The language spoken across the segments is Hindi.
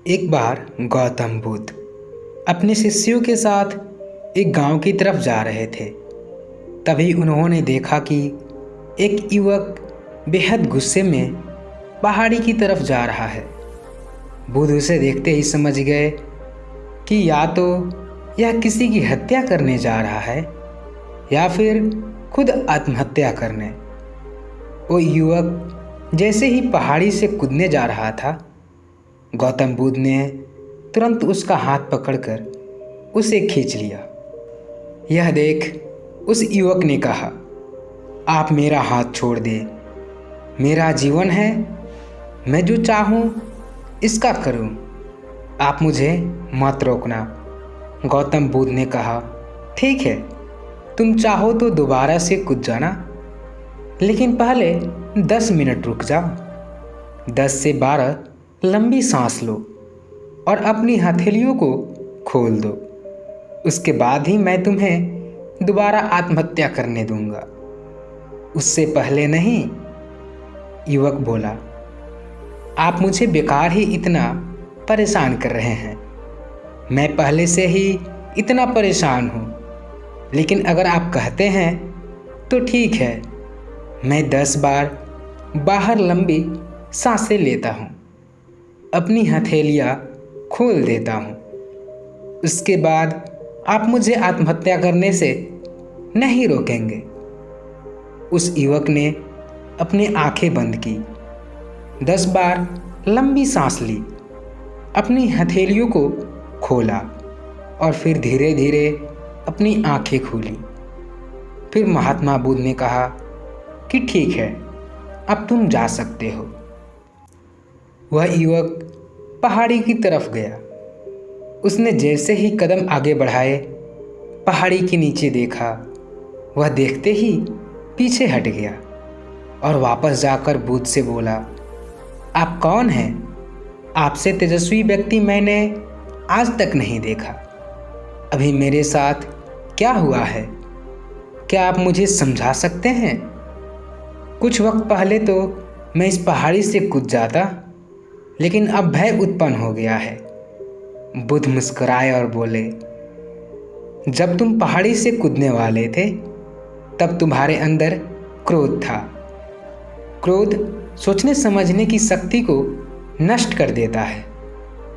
एक बार गौतम बुद्ध अपने शिष्यों के साथ एक गांव की तरफ जा रहे थे। तभी उन्होंने देखा कि एक युवक बेहद गुस्से में पहाड़ी की तरफ जा रहा है। बुद्ध उसे देखते ही समझ गए कि या तो यह किसी की हत्या करने जा रहा है या फिर खुद आत्महत्या करने। वो युवक जैसे ही पहाड़ी से कूदने जा रहा था, गौतम बुद्ध ने तुरंत उसका हाथ पकड़कर उसे खींच लिया। यह देख उस युवक ने कहा, आप मेरा हाथ छोड़ दे, मेरा जीवन है, मैं जो चाहूँ इसका करूँ, आप मुझे मत रोकना। गौतम बुद्ध ने कहा, ठीक है, तुम चाहो तो दोबारा से कूद जाना, लेकिन पहले 10 मिनट रुक जाओ। 10 से 12 लंबी सांस लो और अपनी हथेलियों को खोल दो। उसके बाद ही मैं तुम्हें दोबारा आत्महत्या करने दूंगा, उससे पहले नहीं। युवक बोला, आप मुझे बेकार ही इतना परेशान कर रहे हैं। मैं पहले से ही इतना परेशान हूँ, लेकिन अगर आप कहते हैं तो ठीक है, मैं 10 बार बाहर लंबी सांसें लेता हूँ, अपनी हथेलियाँ खोल देता हूँ। उसके बाद आप मुझे आत्महत्या करने से नहीं रोकेंगे। उस युवक ने अपनी आंखें बंद की, 10 बार लंबी सांस ली, अपनी हथेलियों को खोला और फिर धीरे धीरे अपनी आंखें खोली। फिर महात्मा बुद्ध ने कहा कि ठीक है, अब तुम जा सकते हो। वह युवक पहाड़ी की तरफ गया। उसने जैसे ही कदम आगे बढ़ाए, पहाड़ी के नीचे देखा। वह देखते ही पीछे हट गया और वापस जाकर बुद्ध से बोला, आप कौन हैं? आपसे तेजस्वी व्यक्ति मैंने आज तक नहीं देखा। अभी मेरे साथ क्या हुआ है, क्या आप मुझे समझा सकते हैं? कुछ वक्त पहले तो मैं इस पहाड़ी से कूद जाता, लेकिन अब भय उत्पन्न हो गया है। बुद्ध मुस्कुराए और बोले, जब तुम पहाड़ी से कूदने वाले थे तब तुम्हारे अंदर क्रोध था। क्रोध सोचने समझने की शक्ति को नष्ट कर देता है।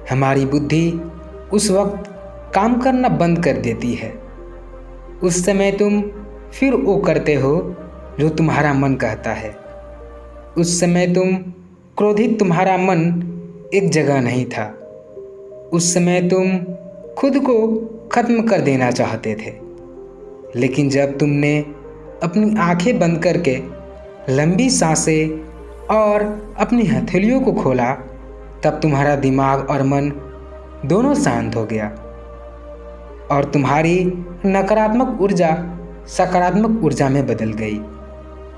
हमारी बुद्धि उस वक्त काम करना बंद कर देती है। उस समय तुम फिर वो करते हो जो तुम्हारा मन कहता है। उस समय तुम क्रोधित, तुम्हारा मन एक जगह नहीं था। उस समय तुम खुद को खत्म कर देना चाहते थे, लेकिन जब तुमने अपनी आंखें बंद करके लंबी सांसें और अपनी हथेलियों को खोला, तब तुम्हारा दिमाग और मन दोनों शांत हो गया और तुम्हारी नकारात्मक ऊर्जा सकारात्मक ऊर्जा में बदल गई,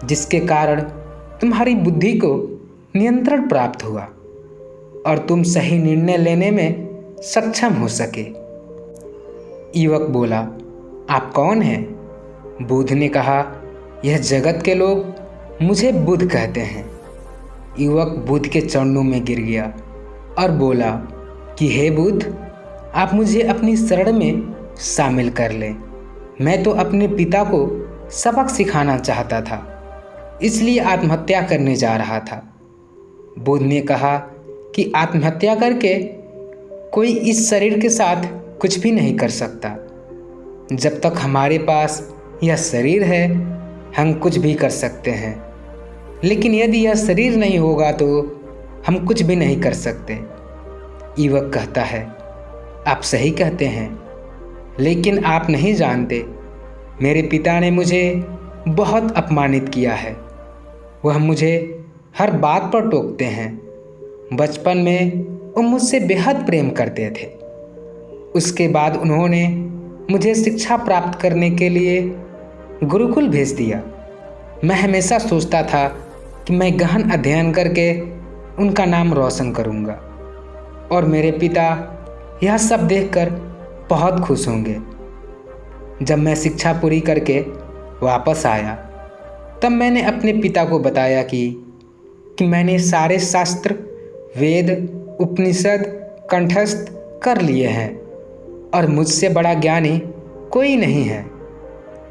जिसके कारण तुम्हारी बुद्धि को नियंत्रण प्राप्त हुआ और तुम सही निर्णय लेने में सक्षम हो सके। युवक बोला, आप कौन हैं? बुद्ध ने कहा, यह जगत के लोग मुझे बुद्ध कहते हैं। युवक बुद्ध के चरणों में गिर गया और बोला कि हे बुद्ध, आप मुझे अपनी शरण में शामिल कर लें। मैं तो अपने पिता को सबक सिखाना चाहता था, इसलिए आत्महत्या करने जा रहा था। बुद्ध ने कहा कि आत्महत्या करके कोई इस शरीर के साथ कुछ भी नहीं कर सकता। जब तक हमारे पास यह शरीर है, हम कुछ भी कर सकते हैं, लेकिन यदि यह शरीर नहीं होगा तो हम कुछ भी नहीं कर सकते। युवक कहता है, आप सही कहते हैं, लेकिन आप नहीं जानते, मेरे पिता ने मुझे बहुत अपमानित किया है। वह मुझे हर बात पर टोकते हैं। बचपन में वो मुझसे बेहद प्रेम करते थे। उसके बाद उन्होंने मुझे शिक्षा प्राप्त करने के लिए गुरुकुल भेज दिया। मैं हमेशा सोचता था कि मैं गहन अध्ययन करके उनका नाम रोशन करूंगा और मेरे पिता यह सब देखकर बहुत खुश होंगे। जब मैं शिक्षा पूरी करके वापस आया, तब मैंने अपने पिता को बताया कि मैंने सारे शास्त्र, वेद, उपनिषद, कंठस्थ कर लिए हैं और मुझसे बड़ा ज्ञानी कोई नहीं है।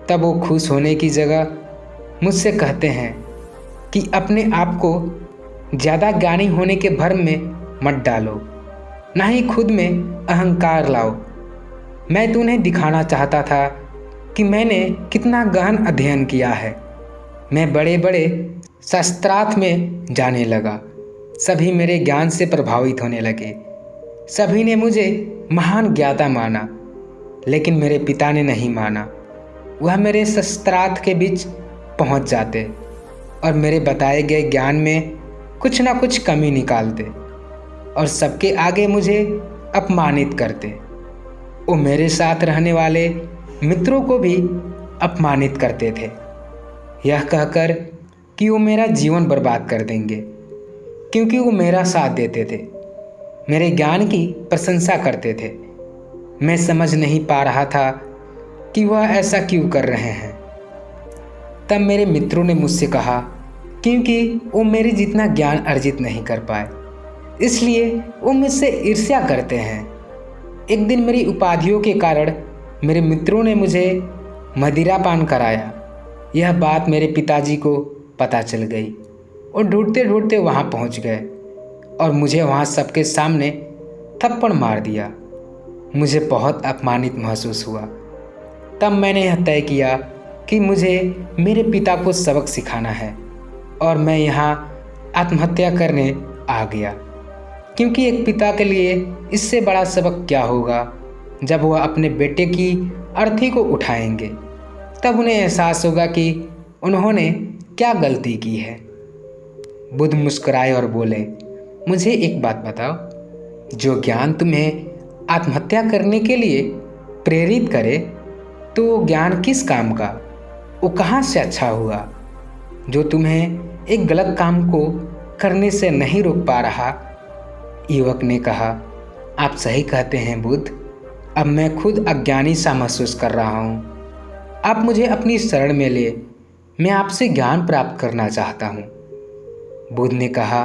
तब वो खुश होने की जगह मुझसे कहते हैं कि अपने आप को ज़्यादा ज्ञानी होने के भ्रम में मत डालो, ना ही खुद में अहंकार लाओ। मैं तुम्हें दिखाना चाहता था कि मैंने कितना गहन अध्ययन किया है। मैं बड़े बड़े शास्त्रार्थ में जाने लगा। सभी मेरे ज्ञान से प्रभावित होने लगे। सभी ने मुझे महान ज्ञाता माना, लेकिन मेरे पिता ने नहीं माना। वह मेरे शास्त्रार्थ के बीच पहुंच जाते और मेरे बताए गए ज्ञान में कुछ ना कुछ कमी निकालते और सबके आगे मुझे अपमानित करते। वो मेरे साथ रहने वाले मित्रों को भी अपमानित करते थे, यह कहकर कि वो मेरा जीवन बर्बाद कर देंगे, क्योंकि वो मेरा साथ देते थे, मेरे ज्ञान की प्रशंसा करते थे। मैं समझ नहीं पा रहा था कि वह ऐसा क्यों कर रहे हैं। तब मेरे मित्रों ने मुझसे कहा क्योंकि वो मेरे जितना ज्ञान अर्जित नहीं कर पाए, इसलिए वो मुझसे ईर्ष्या करते हैं। एक दिन मेरी उपाधियों के कारण मेरे मित्रों ने मुझे मदिरापान कराया। यह बात मेरे पिताजी को पता चल गई और ढूंढते ढूंढते वहाँ पहुँच गए और मुझे वहाँ सबके सामने थप्पड़ मार दिया। मुझे बहुत अपमानित महसूस हुआ। तब मैंने यह तय किया कि मुझे मेरे पिता को सबक सिखाना है और मैं यहाँ आत्महत्या करने आ गया, क्योंकि एक पिता के लिए इससे बड़ा सबक क्या होगा जब वह अपने बेटे की अर्थी को उठाएंगे। तब उन्हें एहसास होगा कि उन्होंने क्या गलती की है। बुद्ध मुस्कुराए और बोले, मुझे एक बात बताओ, जो ज्ञान तुम्हें आत्महत्या करने के लिए प्रेरित करे तो वो ज्ञान किस काम का, वो कहाँ से अच्छा हुआ? जो तुम्हें एक गलत काम को करने से नहीं रोक पा रहा। युवक ने कहा, आप सही कहते हैं बुद्ध, अब मैं खुद अज्ञानी सा महसूस कर रहा हूँ। आप मुझे अपनी शरण में ले, मैं आपसे ज्ञान प्राप्त करना चाहता हूँ। बुद्ध ने कहा,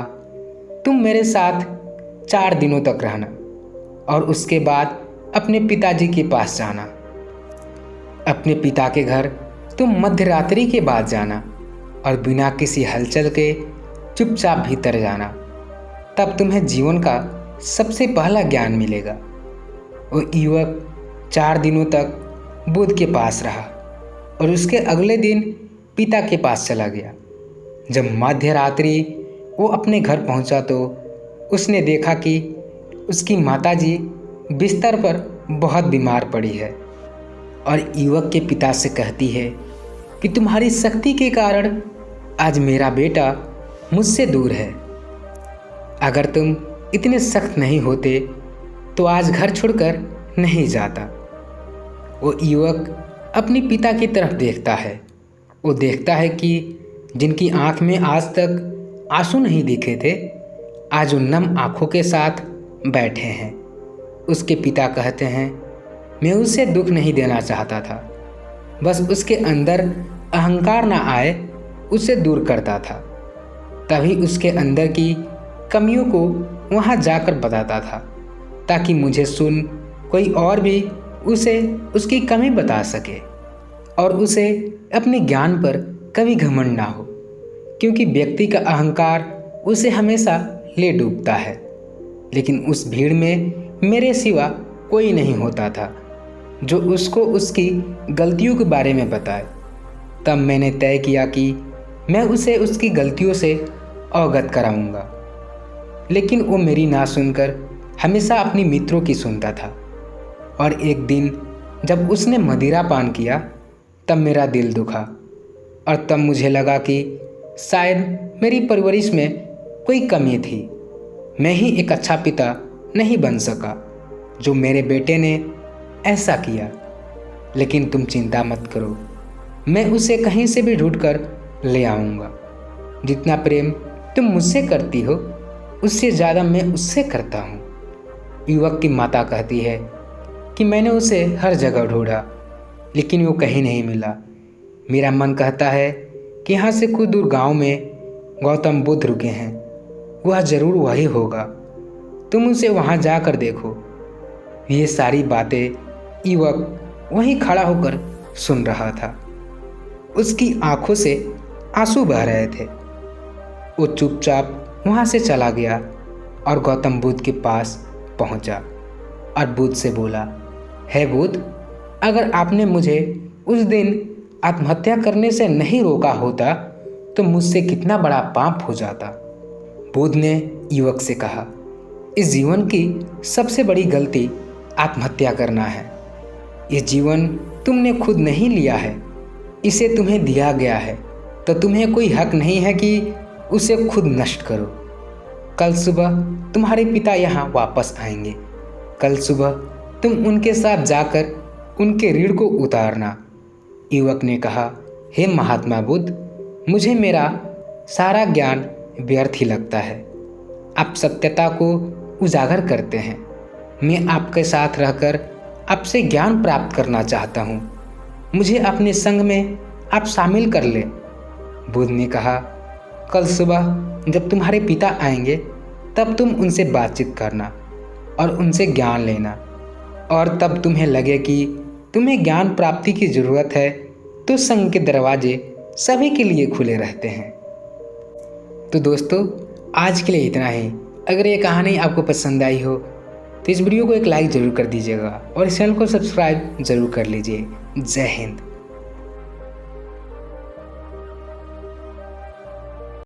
तुम मेरे साथ 4 दिनों तक रहना और उसके बाद अपने पिताजी के पास जाना। अपने पिता के घर तुम मध्य रात्रि के बाद जाना और बिना किसी हलचल के चुपचाप भीतर जाना। तब तुम्हें जीवन का सबसे पहला ज्ञान मिलेगा। वो युवक 4 दिनों तक बुद्ध के पास रहा और उसके अगले दिन पिता के पास चला गया। जब मध्य रात्रि वो अपने घर पहुंचा तो उसने देखा कि उसकी माताजी बिस्तर पर बहुत बीमार पड़ी है और युवक के पिता से कहती है कि तुम्हारी शक्ति के कारण आज मेरा बेटा मुझसे दूर है। अगर तुम इतने सख्त नहीं होते तो आज घर छोड़कर नहीं जाता। वो युवक अपने पिता की तरफ देखता है। वो देखता है कि जिनकी आंख में आज तक आंसू नहीं दिखे थे, आज उन नम आंखों के साथ बैठे हैं। उसके पिता कहते हैं, मैं उसे दुख नहीं देना चाहता था, बस उसके अंदर अहंकार ना आए उसे दूर करता था। तभी उसके अंदर की कमियों को वहाँ जाकर बताता था, ताकि मुझे सुन कोई और भी उसे उसकी कमी बता सके और उसे अपने ज्ञान पर कभी घमंड ना हो, क्योंकि व्यक्ति का अहंकार उसे हमेशा ले डूबता है। लेकिन उस भीड़ में मेरे सिवा कोई नहीं होता था जो उसको उसकी गलतियों के बारे में बताए। तब मैंने तय किया कि मैं उसे उसकी गलतियों से अवगत कराऊंगा। लेकिन वो मेरी ना सुनकर हमेशा अपनी मित्रों की सुनता था। और एक दिन जब उसने मदिरा पान किया तब मेरा दिल दुखा और तब मुझे लगा कि शायद मेरी परवरिश में कोई कमी थी। मैं ही एक अच्छा पिता नहीं बन सका जो मेरे बेटे ने ऐसा किया। लेकिन तुम चिंता मत करो, मैं उसे कहीं से भी ढूंढ कर ले आऊँगा। जितना प्रेम तुम मुझसे करती हो उससे ज़्यादा मैं उससे करता हूँ। युवक की माता कहती है कि मैंने उसे हर जगह ढूंढा, लेकिन वो कहीं नहीं मिला। मेरा मन कहता है कि यहाँ से कुछ दूर गांव में गौतम बुद्ध रुके हैं, वह ज़रूर वही होगा। तुम उसे वहाँ जाकर देखो। ये सारी बातें युवक वहीं खड़ा होकर सुन रहा था। उसकी आंखों से आंसू बह रहे थे। वो चुपचाप वहाँ से चला गया और गौतम बुद्ध के पास पहुँचा और बुद्ध से बोला, हे बुद्ध, अगर आपने मुझे उस दिन आत्महत्या करने से नहीं रोका होता तो मुझसे कितना बड़ा पाप हो जाता। बुद्ध ने युवक से कहा, इस जीवन की सबसे बड़ी गलती आत्महत्या करना है। ये जीवन तुमने खुद नहीं लिया है, इसे तुम्हें दिया गया है, तो तुम्हें कोई हक नहीं है कि उसे खुद नष्ट करो। कल सुबह तुम्हारे पिता यहाँ वापस आएंगे। कल सुबह तुम उनके साथ जाकर उनके ऋण को उतारना। युवक ने कहा, हे महात्मा बुद्ध, मुझे मेरा सारा ज्ञान व्यर्थ ही लगता है। आप सत्यता को उजागर करते हैं। मैं आपके साथ रहकर आपसे ज्ञान प्राप्त करना चाहता हूँ। मुझे अपने संग में आप शामिल कर लें। बुद्ध ने कहा, कल सुबह जब तुम्हारे पिता आएंगे तब तुम उनसे बातचीत करना और उनसे ज्ञान लेना, और तब तुम्हें लगे कि तुम्हें ज्ञान प्राप्ति की ज़रूरत है तो संघ के दरवाजे सभी के लिए खुले रहते हैं। तो दोस्तों, आज के लिए इतना ही। अगर ये कहानी आपको पसंद आई हो तो इस वीडियो को एक लाइक ज़रूर कर दीजिएगा और इस चैनल को सब्सक्राइब ज़रूर कर लीजिए। जय हिंद।